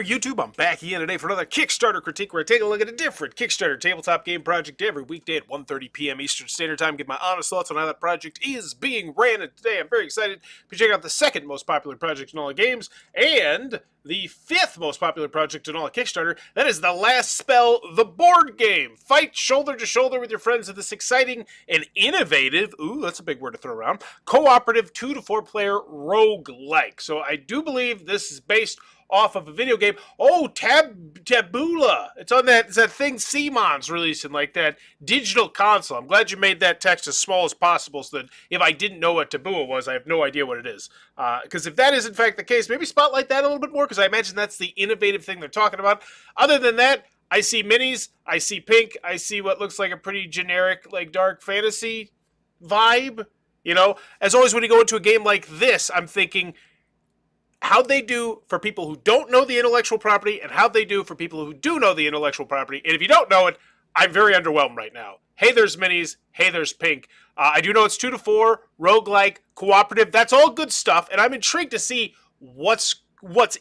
there, YouTube? I'm back again today for another Kickstarter critique where I take a look at a different Kickstarter tabletop game project every weekday at 1:30 p.m. Eastern Standard Time. Give my honest thoughts on how that project is being ran. And today I'm very excited to check out the second most popular project in all the games and the fifth most popular project in all of Kickstarter. That is The Last Spell, the board game. Fight shoulder to shoulder with your friends in this exciting and innovative, ooh, that's a big word to throw around, co-operative 2 to 4 player roguelike. So I do believe this is based off of a video game. Oh, Tabula. It's on that thing Simon's releasing, like that digital console. I'm glad you made that text as small as possible so that if I didn't know what Tabula was, I have no idea what it is. Because if that is in fact the case, maybe spotlight that a little bit more, because I imagine that's the innovative thing they're talking about. Other than that, I see minis, I see pink, I see what looks like a pretty generic, like, dark fantasy vibe. You know, as always, when you go into a game like this, I'm thinking, how'd they do for people who don't know the intellectual property, and how'd they do for people who do know the intellectual property? And if you don't know it, I'm very underwhelmed right now. Hey, there's minis. Hey, there's pink. I do know it's 2 to 4, roguelike, cooperative. That's all good stuff, and I'm intrigued to see what's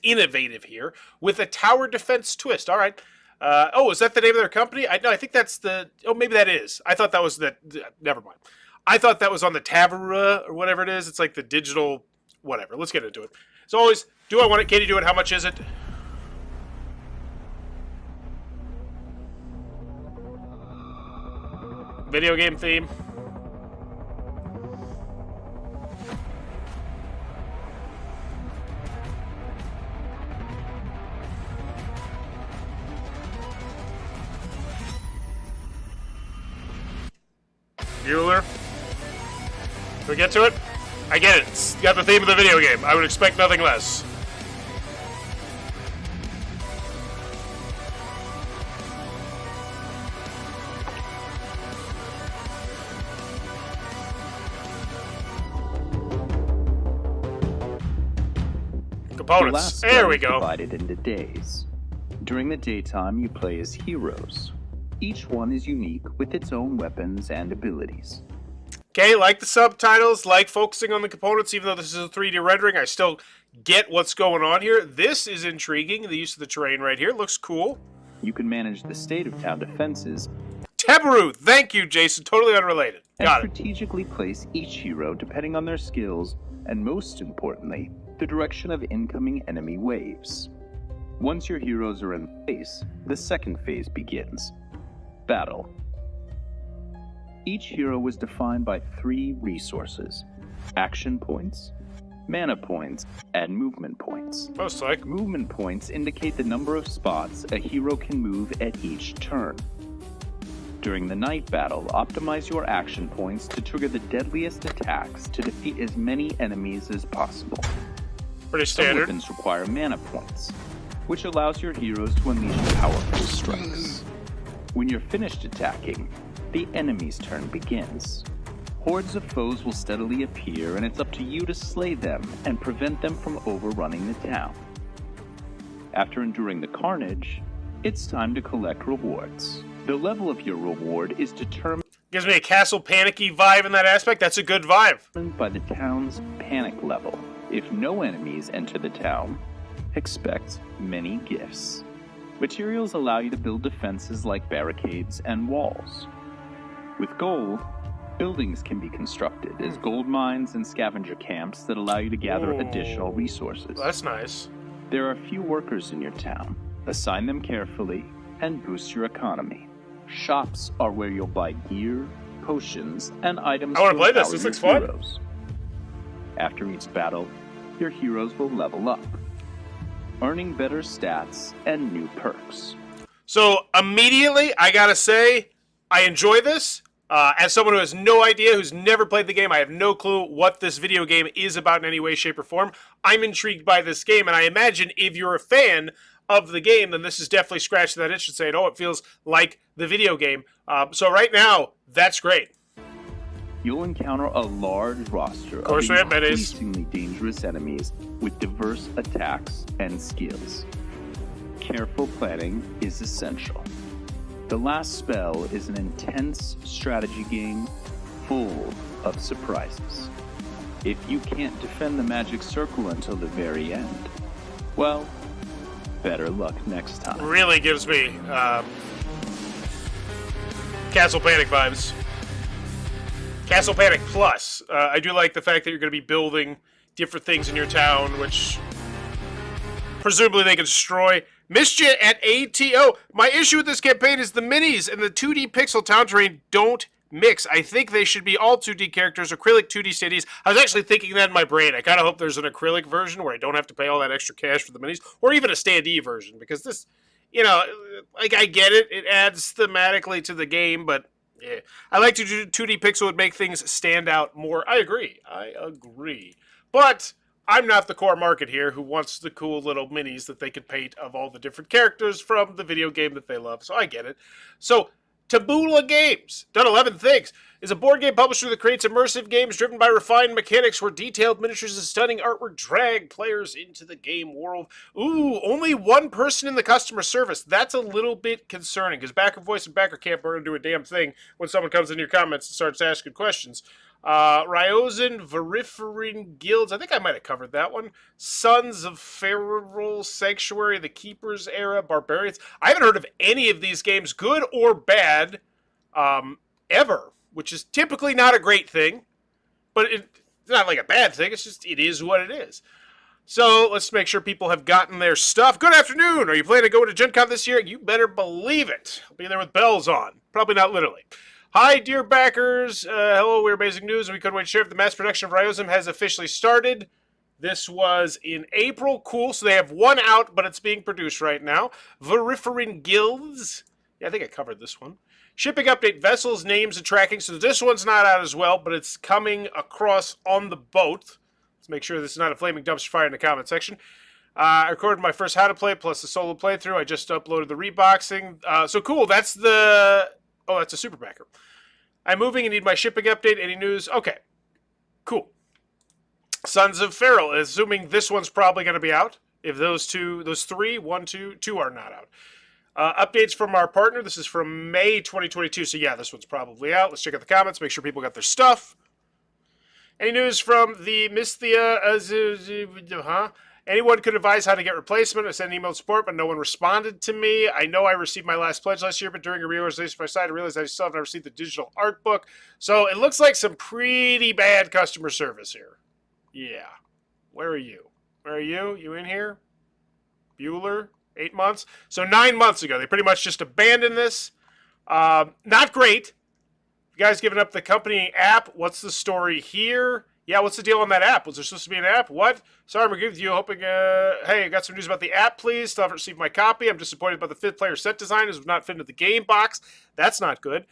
innovative here with a tower defense twist. All right. Is that the name of their company? I think that's the... Oh, maybe that is. I thought that was the... Never mind. I thought that was on the Tavera or whatever it is. It's like the digital... Whatever. Let's get into it. As always, do I want it? Can you do it? How much is it? Video game theme. Bueller. Can we get to it? I get it. It's got the theme of the video game. I would expect nothing less. Components. There we go. Divided into days. During the daytime, you play as heroes. Each one is unique with its own weapons and abilities. Okay, like the subtitles, like focusing on the components, even though this is a 3D rendering, I still get what's going on here. This is intriguing, the use of the terrain right here. Looks cool. You can manage the state of town defenses. Tabaru, thank you, Jason. Totally unrelated. Got it. And strategically place each hero depending on their skills, and most importantly, the direction of incoming enemy waves. Once your heroes are in place, the second phase begins. Battle. Each hero was defined by 3 resources: action points, mana points, and movement points. Most like. Movement points indicate the number of spots a hero can move at each turn. During the night battle, optimize your action points to trigger the deadliest attacks to defeat as many enemies as possible. Pretty standard. Some weapons require mana points, which allows your heroes to unleash powerful strikes. When you're finished attacking, the enemy's turn begins. Hordes of foes will steadily appear, and it's up to you to slay them and prevent them from overrunning the town. After enduring the carnage, it's time to collect rewards. The level of your reward is determined... Gives me a Castle Panicky vibe in that aspect. That's a good vibe. ...by the town's panic level. If no enemies enter the town, expect many gifts. Materials allow you to build defenses like barricades and walls. With gold, buildings can be constructed as gold mines and scavenger camps that allow you to gather additional resources. That's nice. There are few workers in your town. Assign them carefully and boost your economy. Shops are where you'll buy gear, potions, and items. I want to play this. This looks fun. Heroes. After each battle, your heroes will level up, earning better stats and new perks. So immediately, I gotta say, I enjoy this. As someone who has no idea, who's never played the game, I have no clue what this video game is about in any way, shape, or form. I'm intrigued by this game, and I imagine if you're a fan of the game, then this is definitely scratching that itch and saying, oh, it feels like the video game. So right now, that's great. You'll encounter a large roster of increasingly dangerous enemies with diverse attacks and skills. Careful planning is essential. The Last Spell is an intense strategy game full of surprises. If you can't defend the magic circle until the very end, well, Better luck next time. Really gives me Castle Panic vibes. Castle Panic Plus. I do like the fact that you're going to be building different things in your town, which presumably they can destroy. Mischief at ATO. My issue with this campaign is the minis and the 2D pixel town terrain don't mix. I think they should be all 2D characters, acrylic 2D cities. I was actually thinking that in my brain. I kind of hope there's an acrylic version where I don't have to pay all that extra cash for the minis, or even a standee version, because this, you know, like, I get it. It adds thematically to the game, but yeah. I like to do 2D pixel would make things stand out more. I agree. But I'm not the core market here who wants the cool little minis that they could paint of all the different characters from the video game that they love. So I get it. So Taboola Games, done 11 things, is a board game publisher that creates immersive games driven by refined mechanics where detailed miniatures and stunning artwork drag players into the game world. Ooh, only one person in the customer service. That's a little bit concerning, because backer voice and backer can't burn into a damn thing when someone comes in your comments and starts asking questions. Ryozan Veriferin Guilds, I think I might have covered that one. Sons of Feral Sanctuary, the Keepers Era, Barbarians. I haven't heard of any of these games, good or bad, ever, which is typically not a great thing, but it's not like a bad thing, it's just, it is what it is. So let's make sure people have gotten their stuff. Good afternoon! Are you planning to go to Gen Con this year? You better believe it. I'll be there with bells on. Probably not literally. Hi, dear backers. Hello, we're amazing news. We couldn't wait to share. The mass production of Ryozan has officially started. This was in April. Cool. So they have one out, but it's being produced right now. Veriferin Guilds. Yeah, I think I covered this one. Shipping update, vessels, names, and tracking. So this one's not out as well, but it's coming across on the boat. Let's make sure this is not a flaming dumpster fire in the comment section. I recorded my first How to Play plus the solo playthrough. I just uploaded the reboxing. So cool. That's the... Oh, that's a super backer. I'm moving and need my shipping update. Any news? Okay. Cool. Sons of Feral, assuming this one's probably going to be out. If those three, two are not out. Updates from our partner. This is from May 2022. So yeah, this one's probably out. Let's check out the comments. Make sure people got their stuff. Any news from the Misthia? Anyone could advise how to get replacement. I sent an email to support, but no one responded to me. I know I received my last pledge last year, but during a reorganization of my site, I realized I still haven't received the digital art book. So it looks like some pretty bad customer service here. Yeah. Where are you? Where are you? You in here? Bueller? 8 months? So 9 months ago, they pretty much just abandoned this. Not great. You guys giving up the company app. What's the story here? Yeah, what's the deal on that app? Was there supposed to be an app? What? Sorry, I'm agreeing with you. Hoping, hey, I got some news about the app, please. Still haven't received my copy. I'm disappointed about the 5th player set design. It was not fit into the game box. That's not good.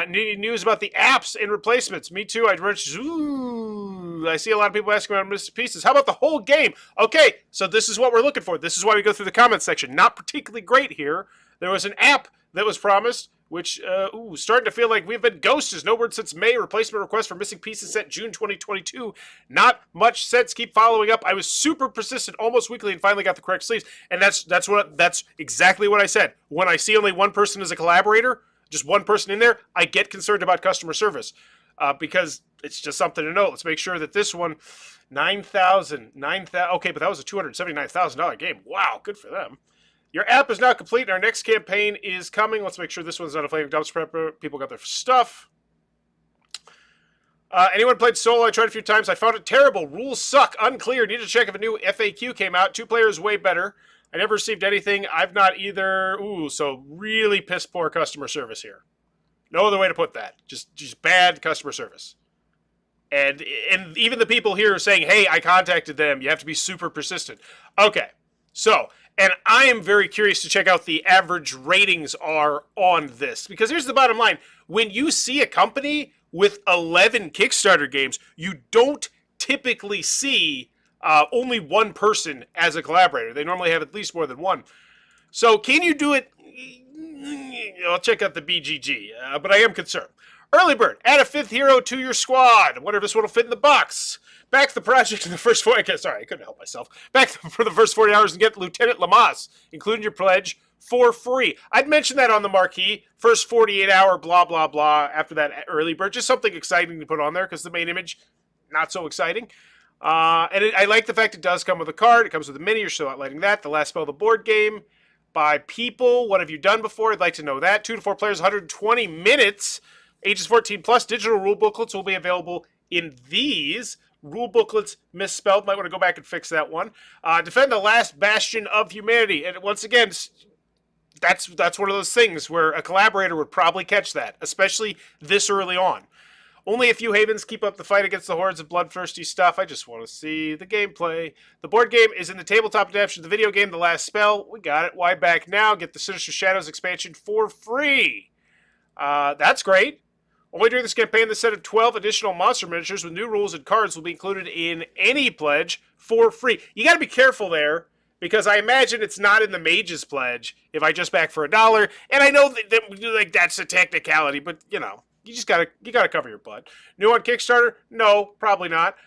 Need news about the apps and replacements. Me too. Ooh, I see a lot of people asking about missing pieces. How about the whole game? Okay, so this is what we're looking for. This is why we go through the comments section. Not particularly great here. There was an app that was promised, which, starting to feel like we've been ghosted. No word since May. Replacement request for missing pieces set June 2022. Not much sets. Keep following up. I was super persistent almost weekly and finally got the correct sleeves. And that's exactly what I said. When I see only one person as a collaborator, just one person in there, I get concerned about customer service because it's just something to know. Let's make sure that this one, 9,000. Okay, but that was a $279,000 game. Wow, good for them. Your app is now complete, and our next campaign is coming. Let's make sure this one's not a flaming dumpster prepper. People got their stuff. Anyone played solo? I tried a few times. I found it terrible. Rules suck. Unclear. Need to check if a new FAQ came out. 2 players way better. I never received anything. I've not either. Ooh, so really piss poor customer service here. No other way to put that. Just bad customer service. And even the people here are saying, hey, I contacted them. You have to be super persistent. Okay, so... And I am very curious to check out the average ratings are on this. Because here's the bottom line. When you see a company with 11 Kickstarter games, you don't typically see only one person as a collaborator. They normally have at least more than one. So can you do it? I'll check out the BGG, but I am concerned. Early bird, add a 5th hero to your squad. I wonder if this one will fit in the box. Back the project in the first 40... Sorry, I couldn't help myself. Back for the first 40 hours and get Lieutenant Lamas, including your pledge, for free. I'd mention that on the marquee. First 48-hour blah, blah, blah. After that early bird. Just something exciting to put on there because the main image, not so exciting. I like the fact it does come with a card. It comes with a mini. You're still outlining that. The last spell of the board game by people. What have you done before? I'd like to know that. 2 to 4 players, 120 minutes. Ages 14 plus. Digital rule booklets will be available in these. Rule booklets misspelled. Might want to go back and fix that one. Defend the last bastion of humanity. And once again, that's one of those things where a collaborator would probably catch that, especially this early on. Only a few havens keep up the fight against the hordes of bloodthirsty stuff. I just want to see the gameplay. The board game is in the tabletop adaptation of the video game, The Last Spell. We got it. Why back now? Get the Sinister Shadows expansion for free. That's great. Only during this campaign, the set of 12 additional monster miniatures with new rules and cards will be included in any pledge for free. You got to be careful there, because I imagine it's not in the Mage's pledge if I just back for $1. And I know that that's a technicality, but you know. You gotta cover your butt. New on Kickstarter? No, probably not.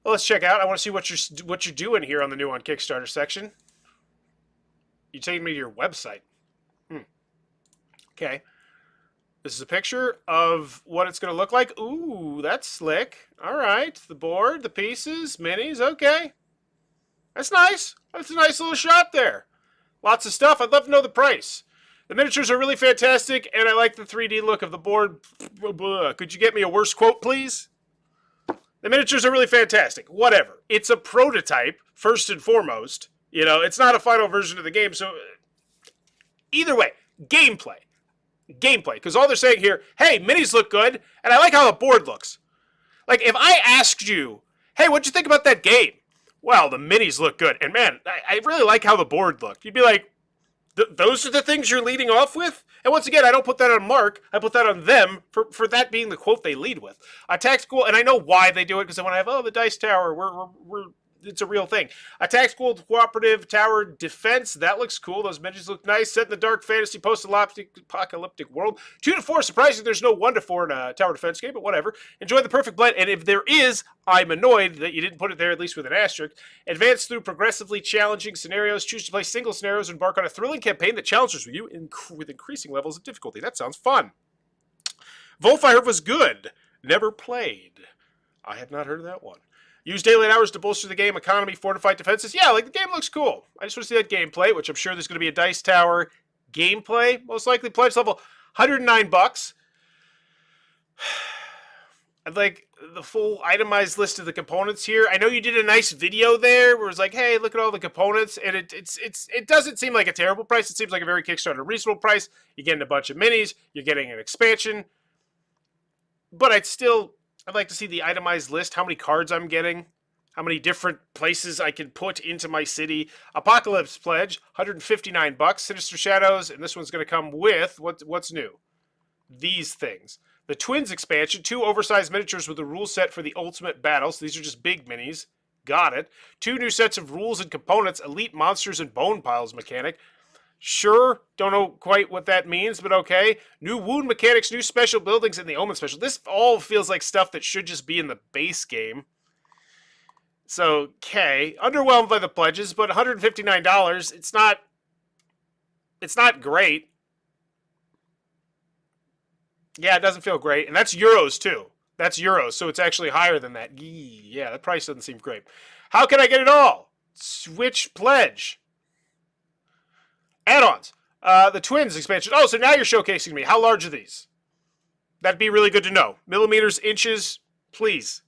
Well, let's check out. I want to see what you're doing here on the new on Kickstarter section. You're taking me to your website. Okay. This is a picture of what it's going to look like. Ooh, that's slick. All right. The board, the pieces, minis. Okay. That's nice. That's a nice little shot there. Lots of stuff. I'd love to know the price. The miniatures are really fantastic, and I like the 3D look of the board. Could you get me a worse quote, please? The miniatures are really fantastic. Whatever. It's a prototype, first and foremost. You know, it's not a final version of the game, so either way, gameplay. Gameplay. Because all they're saying here, hey, minis look good, and I like how the board looks. Like, if I asked you, hey, what'd you think about that game? Well, the minis look good, and man, I really like how the board looked. You'd be like, those are the things you're leading off with? And once again, I don't put that on Mark. I put that on them for that being the quote they lead with. Tactical, and I know why they do it, because they want to have, the dice tower, it's a real thing. A tactical cooperative tower defense, that looks cool. Those menus look nice. Set in the dark fantasy post-apocalyptic world. 2 to 4, surprisingly, there's no 1 to 4 in a tower defense game, but whatever. Enjoy the perfect blend, and if there is, I'm annoyed that you didn't put it there, at least with an asterisk. Advance through progressively challenging scenarios. Choose to play single scenarios and embark on a thrilling campaign that challenges you with increasing levels of difficulty. That sounds fun. Wolf, I heard, was good. Never played. I have not heard of that one. Use daylight hours to bolster the game economy, fortified defenses. Yeah, like the game looks cool. I just want to see that gameplay, which I'm sure there's going to be a dice tower gameplay. Most likely pledge level $109. I'd like the full itemized list of the components here. I know you did a nice video there where it's like, hey, look at all the components, and it doesn't seem like a terrible price. It seems like a very Kickstarter reasonable price. You're getting a bunch of minis. You're getting an expansion. But I'd like to see the itemized list, how many cards I'm getting, how many different places I can put into my city. Apocalypse Pledge, $159. Sinister Shadows, and this one's going to come with, what's new? These things. The Twins expansion, 2 oversized miniatures with a rule set for the ultimate battle. So these are just big minis. Got it. 2 new sets of rules and components, Elite Monsters and Bone Piles mechanic. Sure, don't know quite what that means, but okay. New wound mechanics, new special buildings, and the Omen special. This all feels like stuff that should just be in the base game. So, okay. Underwhelmed by the pledges, but $159, it's not great. Yeah, it doesn't feel great. And that's euros, too. That's euros, so it's actually higher than that. Yeah, that price doesn't seem great. How can I get it all? Switch pledge. Add-ons. The Twins expansion. Oh, so now you're showcasing me. How large are these? That'd be really good to know. Millimeters, inches, please.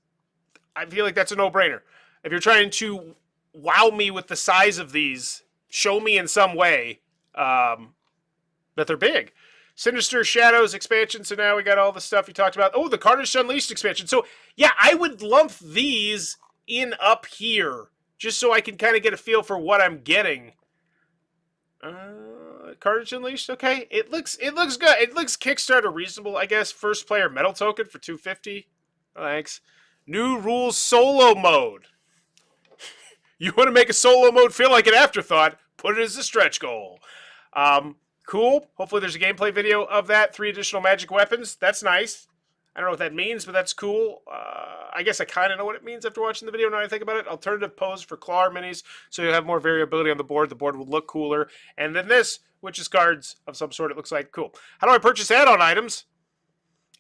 I feel like that's a no-brainer. If you're trying to wow me with the size of these, show me in some way that they're big. Sinister Shadows expansion. So now we got all the stuff you talked about. Oh, the Carnage Unleashed expansion. So, yeah, I would lump these in up here just so I can kind of get a feel for what I'm getting. Carnage Unleashed, okay. It looks good. It looks Kickstarter reasonable, I guess. First player metal token for $250. Thanks. New rules solo mode. You want to make a solo mode feel like an afterthought? Put it as a stretch goal. Cool. Hopefully there's a gameplay video of that. 3 additional magic weapons. That's nice. I don't know what that means, but that's cool. I guess I kind of know what it means after watching the video now I think about it. Alternative pose for Claw minis, so you'll have more variability on the board. The board will look cooler. And then this, which is cards of some sort, it looks like. Cool. How do I purchase add-on items?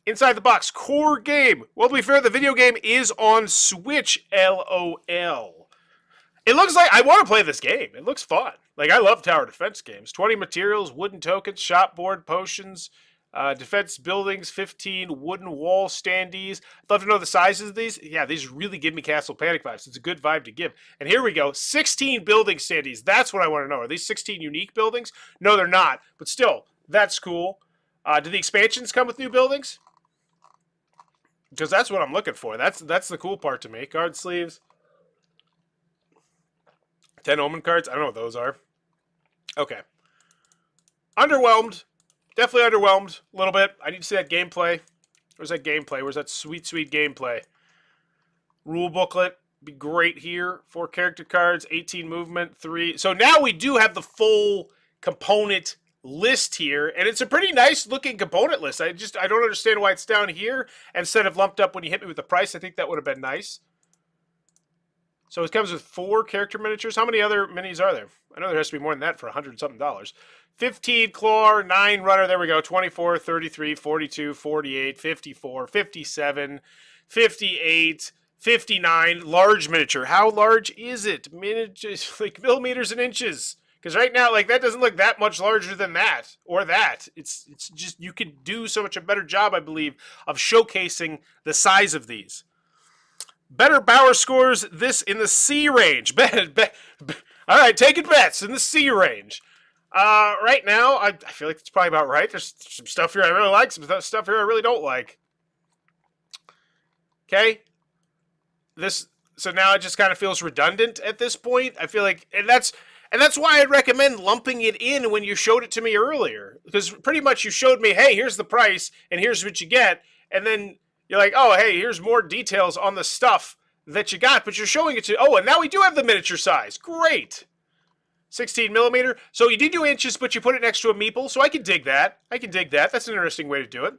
Inside the box, core game. Well, to be fair, the video game is on Switch, LOL. It looks like I want to play this game. It looks fun. Like, I love tower defense games. 20 materials, wooden tokens, shop board, potions, defense buildings, 15 wooden wall standees. I'd love to know the sizes of these. Yeah, these really give me Castle Panic vibes. It's a good vibe to give. And here we go. 16 building standees. That's what I want to know. Are these 16 unique buildings? No, they're not. But still, that's cool. Do the expansions come with new buildings? Because that's what I'm looking for. That's the cool part to me. Card sleeves. 10 Omen cards. I don't know what those are. Okay. Underwhelmed. Definitely underwhelmed a little bit. I need to see that gameplay. Where's that gameplay? Where's that sweet, sweet gameplay? Rule booklet. Be great here. 4 character cards. 18 movement. 3. So now we do have the full component list here. And it's a pretty nice looking component list. I don't understand why it's down here instead of lumped up when you hit me with the price. I think that would have been nice. So it comes with 4 character miniatures. How many other minis are there? I know there has to be more than that for $100-something. 15 claw, 9 runner. There we go. 24, 33, 42, 48, 54, 57, 58, 59. Large miniature. How large is it? Miniatures, like millimeters and inches. Because right now, like, that doesn't look that much larger than that or that. It's just, you could do so much a better job, I believe, of showcasing the size of these. Better Bower scores this in the C range. All right, taking bets in the C range. Right now, I feel like it's probably about right. There's some stuff here I really like, some stuff here I really don't like. Okay? So now it just kind of feels redundant at this point. I feel like, and that's why I'd recommend lumping it in when you showed it to me earlier. Because pretty much you showed me, hey, here's the price, and here's what you get, and then you're like, oh, hey, here's more details on the stuff that you got, but you're showing it to, oh, and now we do have the miniature size. Great. 16 millimeter. So you did do inches, but you put it next to a meeple, so I can dig that. That's an interesting way to do it.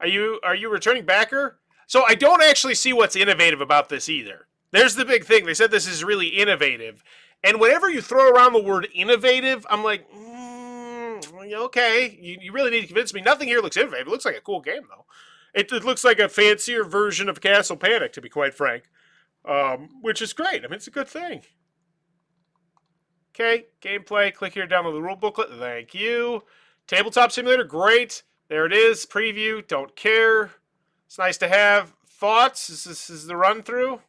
Are you returning backer? So I don't actually see what's innovative about this either. There's the big thing. They said this is really innovative. And whenever you throw around the word innovative, I'm like, okay, you really need to convince me. Nothing here looks innovative. It looks like a cool game, though. It looks like a fancier version of Castle Panic, to be quite frank, which is great. I mean, it's a good thing. Okay, gameplay. Click here, download the rule booklet. Thank you. Tabletop Simulator, great. There it is. Preview, don't care. It's nice to have. Thoughts? This is the run-through.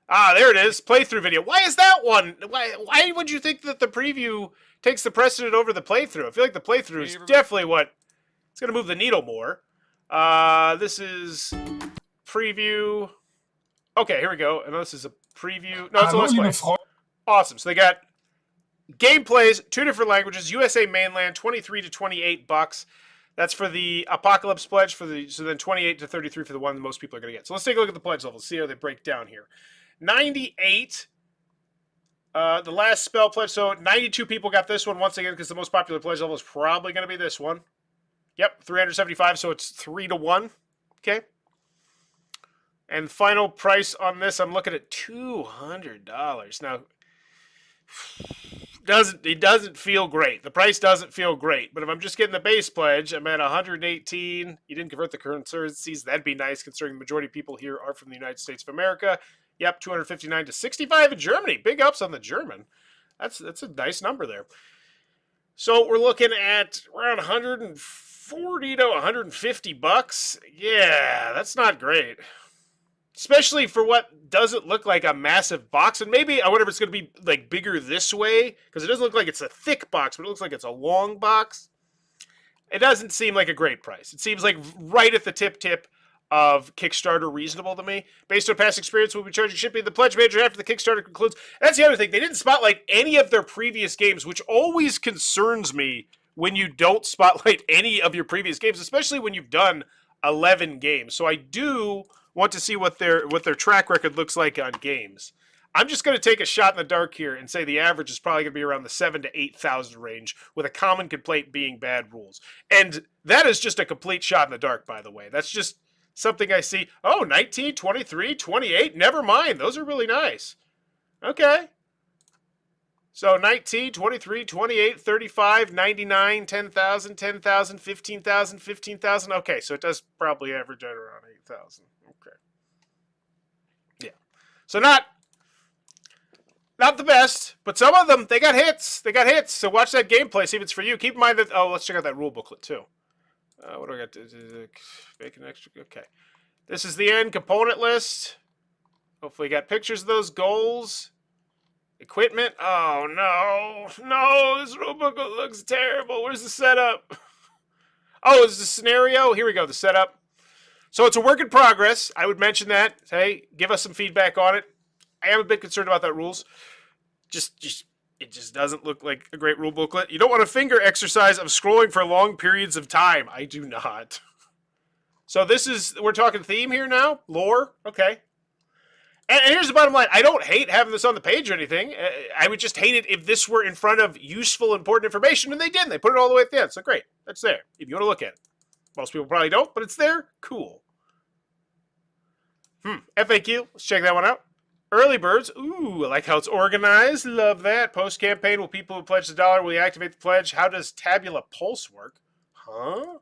Ah, there it is. Playthrough video. Why is that one? Why would you think that the preview takes the precedent over the playthrough? I feel like the playthrough is definitely what it's going to move the needle more. This is preview. Okay, here we go. And this is a preview. No, it's a let's play. Awesome. So they got gameplays, 2 different languages, USA mainland, 23 to 28 bucks. That's for the Apocalypse pledge so then 28 to 33 for the one that most people are going to get. So let's take a look at the pledge levels, see how they break down here. 98 the last spell pledge, so 92 people got this one once again because the most popular pledge level is probably going to be this one. Yep, 375, so it's 3 to 1. Okay. And final price on this, I'm looking at $200. Now, it doesn't feel great. The price doesn't feel great. But if I'm just getting the base pledge, I'm at 118. You didn't convert the currencies. That'd be nice, considering the majority of people here are from the United States of America. Yep, 259 to 65 in Germany. Big ups on the German. That's a nice number there. So we're looking at around 140 to 150 bucks. Yeah, that's not great. Especially for what doesn't look like a massive box. And maybe I wonder if it's going to be like bigger this way, because it doesn't look like it's a thick box, but it looks like it's a long box. It doesn't seem like a great price. It seems like right at the tip of Kickstarter reasonable to me. Based on past experience, we'll be charging shipping the pledge manager after the Kickstarter concludes. And that's the other thing. They didn't spotlight any of their previous games, which always concerns me when you don't spotlight any of your previous games, especially when you've done 11 games. So I do want to see what their track record looks like on games. I'm just going to take a shot in the dark here and say the average is probably going to be around the 7,000 to 8,000 range, with a common complaint being bad rules. And that is just a complete shot in the dark, by the way. That's just something I see. Oh, 19, 23, 28. Never mind. Those are really nice. Okay. So 19, 23, 28, 35, 99, 10,000, 10,000, 15,000, 15,000. Okay, so it does probably average out around 8,000. Okay. Yeah. So not the best, but some of them, they got hits. They got hits. So watch that gameplay, see if it's for you. Keep in mind that, let's check out that rule booklet too. What do I got to make an extra? Okay. This is the end component list. Hopefully you got pictures of those goals. Equipment. Oh, no. No, this rule booklet looks terrible. Where's the setup? Oh, is the scenario? Here we go, the setup. So it's a work in progress. I would mention that. Hey, give us some feedback on it. I am a bit concerned about that rules. It just doesn't look like a great rule booklet. You don't want a finger exercise of scrolling for long periods of time. I do not. So we're talking theme here now? Lore? Okay. And here's the bottom line. I don't hate having this on the page or anything. I would just hate it if this were in front of useful, important information, and they didn't. They put it all the way at the end. So great. That's there. If you want to look at it. Most people probably don't, but it's there. Cool. FAQ. Let's check that one out. Early birds. Ooh, I like how it's organized. Love that. Post-campaign, will people who pledge $1, will you activate the pledge? How does Tabula Pulse work? Huh?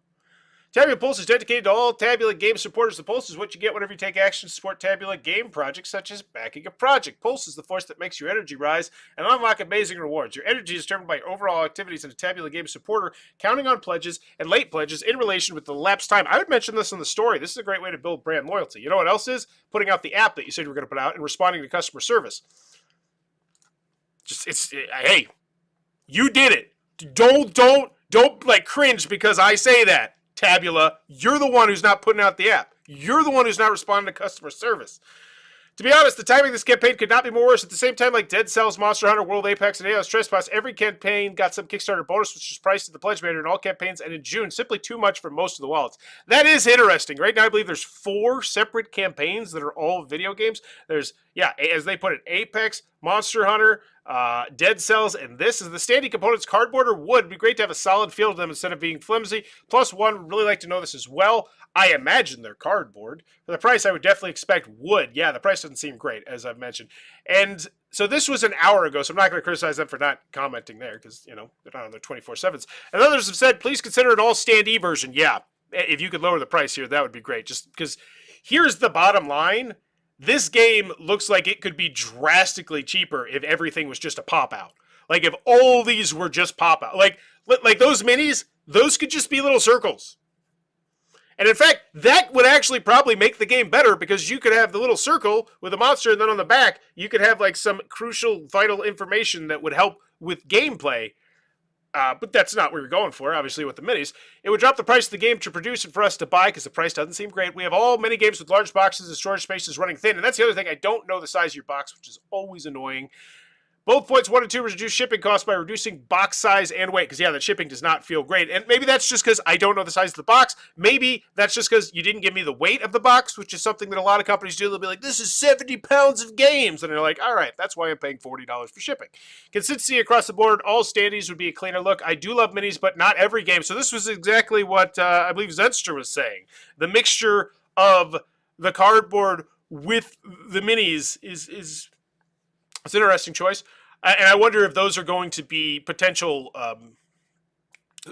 Tabula Pulse is dedicated to all Tabula Game supporters. The Pulse is what you get whenever you take action to support Tabula Game projects, such as backing a project. Pulse is the force that makes your energy rise and unlock amazing rewards. Your energy is determined by your overall activities as a Tabula Game supporter, counting on pledges and late pledges in relation with the elapsed time. I would mention this in the story. This is a great way to build brand loyalty. You know what else is? Putting out the app that you said you were going to put out and responding to customer service. Hey, you did it. Don't like cringe because I say that. Tabula, you're the one who's not putting out the app. You're the one who's not responding to customer service. To be honest, the timing of this campaign could not be more worse. At the same time, like Dead Cells, Monster Hunter, World Apex, and AOS Trespass, every campaign got some Kickstarter bonus, which is priced at the pledge banner in all campaigns, and in June, simply too much for most of the wallets. That is interesting. Right now, I believe there's 4 separate campaigns that are all video games. There's, as they put it, Apex, Monster Hunter, Dead Cells, and this is the standing components, cardboard or wood. It'd be great to have a solid feel to them instead of being flimsy. Plus one, would really like to know this as well. I imagine they're cardboard. For the price, I would definitely expect wood. Yeah, the price doesn't seem great, as I've mentioned. And so this was an hour ago, so I'm not going to criticize them for not commenting there, because, they're not on their 24/7s. And others have said, please consider an all standee version. Yeah, if you could lower the price here, that would be great. Just because here's the bottom line. This game looks like it could be drastically cheaper if everything was just a pop-out. Like, if all these were just pop-out. Like those minis, those could just be little circles. And in fact, that would actually probably make the game better because you could have the little circle with a monster, and then on the back, you could have, like, some crucial, vital information that would help with gameplay. But that's not what you're going for, obviously, with the minis. It would drop the price of the game to produce and for us to buy because the price doesn't seem great. We have many games with large boxes and storage spaces running thin. And that's the other thing. I don't know the size of your box, which is always annoying. Bullet points 1 and 2 reduce shipping costs by reducing box size and weight. Because, the shipping does not feel great. And maybe that's just because I don't know the size of the box. Maybe that's just because you didn't give me the weight of the box, which is something that a lot of companies do. They'll be like, this is 70 pounds of games. And they're like, all right, that's why I'm paying $40 for shipping. Consistency across the board. All standees would be a cleaner look. I do love minis, but not every game. So this was exactly what I believe Zenster was saying. The mixture of the cardboard with the minis is it's an interesting choice. And I wonder if those are going to be potential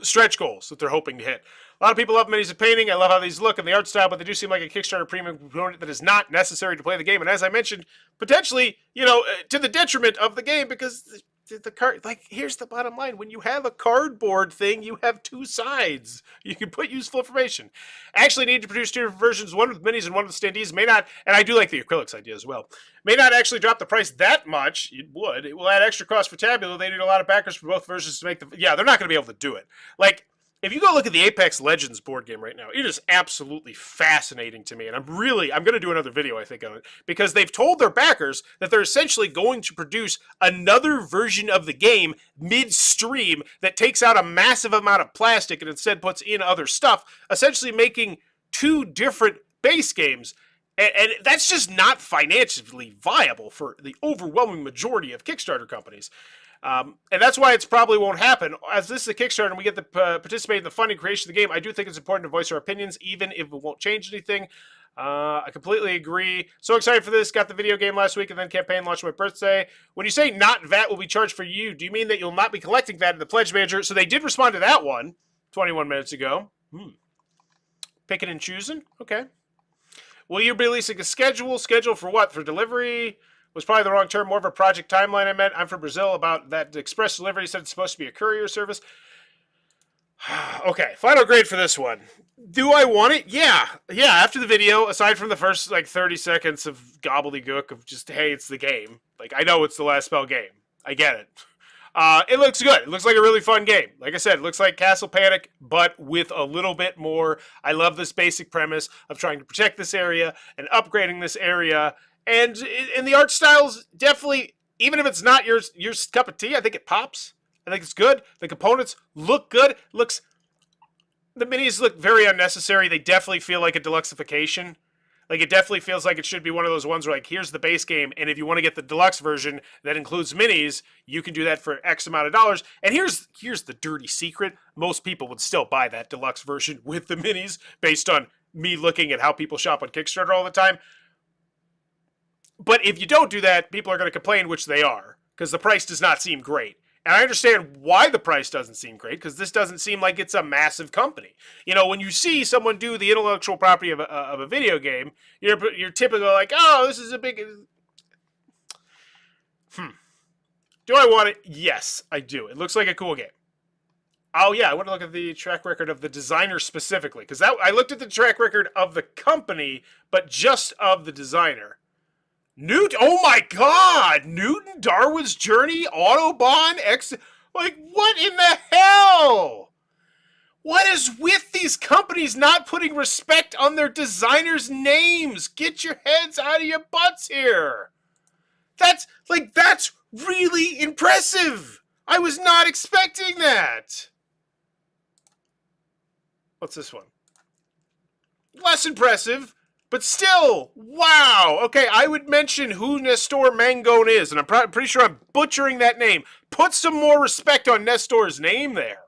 stretch goals that they're hoping to hit. A lot of people love minis of painting. I love how these look and the art style, but they do seem like a Kickstarter premium component that is not necessary to play the game. And as I mentioned, potentially, to the detriment of the game because the card, like, here's the bottom line. When you have a cardboard thing, you have 2 sides. You can put useful information. Actually need to produce 2 different versions, one with minis and one with standees. May not, and I do like the acrylics idea as well, may not actually drop the price that much. It would. It will add extra cost for Tabula. They need a lot of backers for both versions to make they're not going to be able to do it. Like, if you go look at the Apex Legends board game right now, it is absolutely fascinating to me. And I'm going to do another video, I think, on it. Because they've told their backers that they're essentially going to produce another version of the game midstream that takes out a massive amount of plastic and instead puts in other stuff, essentially making 2 different base games. And that's just not financially viable for the overwhelming majority of Kickstarter companies. And that's why it's probably won't happen. As this is a Kickstarter and we get to participate in the funding creation of the game, I do think it's important to voice our opinions, even if it won't change anything. I completely agree. So excited for this. Got the video game last week and then campaign launched my birthday. When you say not VAT will be charged for you, do you mean that you'll not be collecting VAT in the Pledge Manager? So they did respond to that one 21 minutes ago. Picking and choosing? Okay. Will you be releasing a schedule? Schedule for what? For delivery? Was probably the wrong term. More of a project timeline I meant. I'm from Brazil. About that express delivery said it's supposed to be a courier service. Okay, final grade for this one. Do I want it? Yeah. After the video, aside from the first 30 seconds of gobbledygook of just, hey, it's the game. I know it's the Last Spell game. I get it. It looks good. It looks like a really fun game. Like I said, it looks like Castle Panic, but with a little bit more. I love this basic premise of trying to protect this area and upgrading this area. And the art style's definitely, even if it's not your cup of tea, I think it pops. I think it's good. The components look good. The minis look very unnecessary. They definitely feel like a deluxeification. It definitely feels like it should be one of those ones where here's the base game, and if you want to get the deluxe version that includes minis, you can do that for X amount of dollars. And here's the dirty secret. Most people would still buy that deluxe version with the minis based on me looking at how people shop on Kickstarter all the time. But if you don't do that, people are going to complain, which they are, because the price does not seem great. And I understand why the price doesn't seem great, because this doesn't seem like it's a massive company. When you see someone do the intellectual property of a video game, you're typically like, oh, this is a big... Do I want it? Yes, I do. It looks like a cool game. Oh, yeah, I want to look at the track record of the designer specifically, because I looked at the track record of the company, but just of the designer. Oh my God! Newton, Darwin's Journey, Autobahn, what in the hell? What is with these companies not putting respect on their designers' names? Get your heads out of your butts here. That's really impressive. I was not expecting that. What's this one? Less impressive. But still, wow. Okay, I would mention who Nestor Mangone is, and I'm pretty sure I'm butchering that name. Put some more respect on Nestor's name there.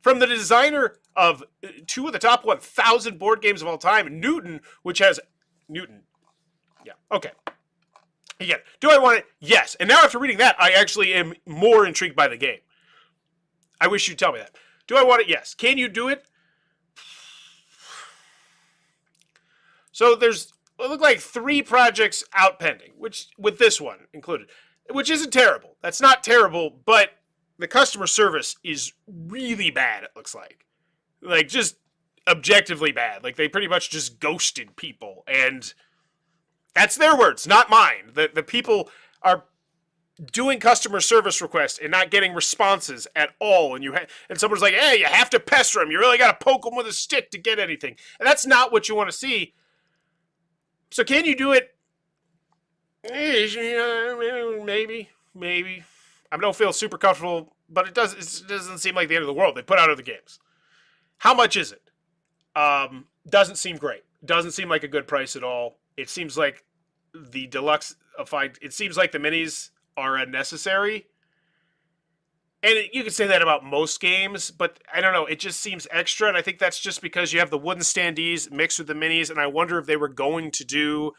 From the designer of two of the top 1,000 board games of all time, Newton, which has... Newton. Yeah, okay. Again, do I want it? Yes. And now after reading that, I actually am more intrigued by the game. I wish you'd tell me that. Do I want it? Yes. Can you do it? So it look like 3 projects out pending, which with this one included, which isn't terrible. That's not terrible, but the customer service is really bad, it looks like. Just objectively bad. They pretty much just ghosted people, and that's their words, not mine. The people are doing customer service requests and not getting responses at all, and someone's like, hey, you have to pester them. You really got to poke them with a stick to get anything. And that's not what you want to see. So can you do it? Maybe. I don't feel super comfortable, but it doesn't seem like the end of the world. They put out other games. How much is it? Doesn't seem great. Doesn't seem like a good price at all. It seems like the deluxe... It seems like the minis are unnecessary. And you can say that about most games, but I don't know. It just seems extra, and I think that's just because you have the wooden standees mixed with the minis, and I wonder if they were going to do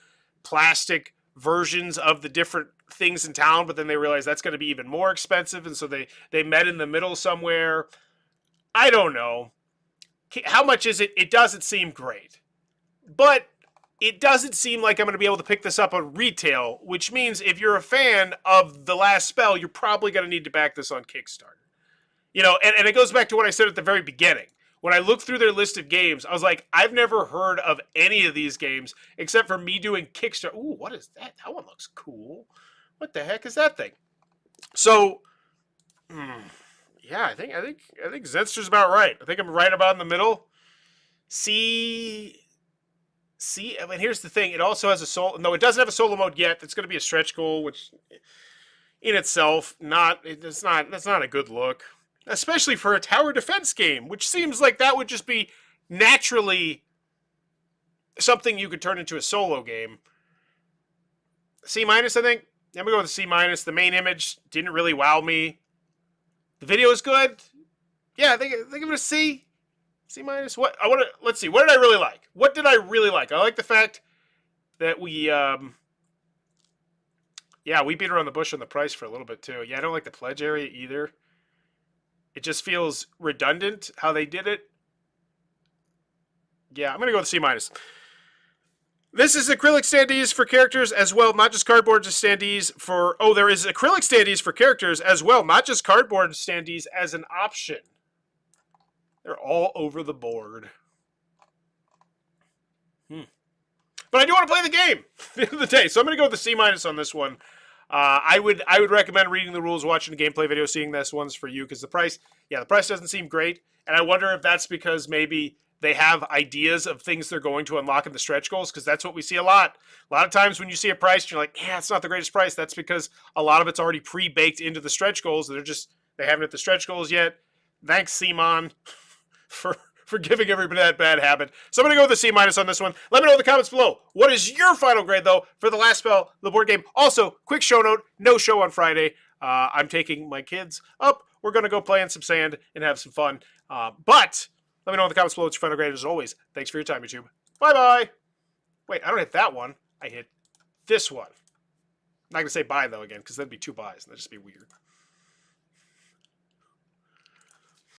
plastic versions of the different things in town, but then they realized that's going to be even more expensive, and so they met in the middle somewhere. I don't know. How much is it? It doesn't seem great. But it doesn't seem like I'm going to be able to pick this up on retail, which means if you're a fan of The Last Spell, you're probably going to need to back this on Kickstarter. And it goes back to what I said at the very beginning. When I looked through their list of games, I was like, I've never heard of any of these games except for me doing Kickstarter. Ooh, what is that? That one looks cool. What the heck is that thing? So, yeah, I think Zenster's about right. I think I'm right about in the middle. I mean, here's the thing. It also has a solo... No, it doesn't have a solo mode yet. It's going to be a stretch goal, which in itself, that's not a good look. Especially for a tower defense game, which seems like that would just be naturally something you could turn into a solo game. C-, I think. I'm going to go with a C-. The main image didn't really wow me. The video is good. Yeah, I think I'm gonna C. C minus. What I want to let's see. What did I really like? What did I really like? I like the fact that we beat around the bush on the price for a little bit too. Yeah, I don't like the pledge area either. It just feels redundant how they did it. Yeah, I'm gonna go with C minus. This is acrylic standees for characters as well, not just cardboard standees for. Oh, there is acrylic standees for characters as well, not just cardboard standees as an option. They're all over the board. But I do want to play the game at the end of the day, so I'm going to go with the C minus on this one. I would recommend reading the rules, watching the gameplay video, seeing this one's for you because the price doesn't seem great, and I wonder if that's because maybe they have ideas of things they're going to unlock in the stretch goals because that's what we see a lot. A lot of times when you see a price, you're like, yeah, it's not the greatest price. That's because a lot of it's already pre-baked into the stretch goals. They haven't hit the stretch goals yet. Thanks, Simon, for giving everybody that bad habit. So I'm going to go with the C minus on this one. Let me know in the comments below. What is your final grade, though, for the last spell, the board game? Also, quick show note, no show on Friday. I'm taking my kids up. We're going to go play in some sand and have some fun. But let me know in the comments below what your final grade is. As always, thanks for your time, YouTube. Bye-bye. Wait, I don't hit that one. I hit this one. I'm not going to say bye, though, again, because that'd be two byes, and that'd just be weird.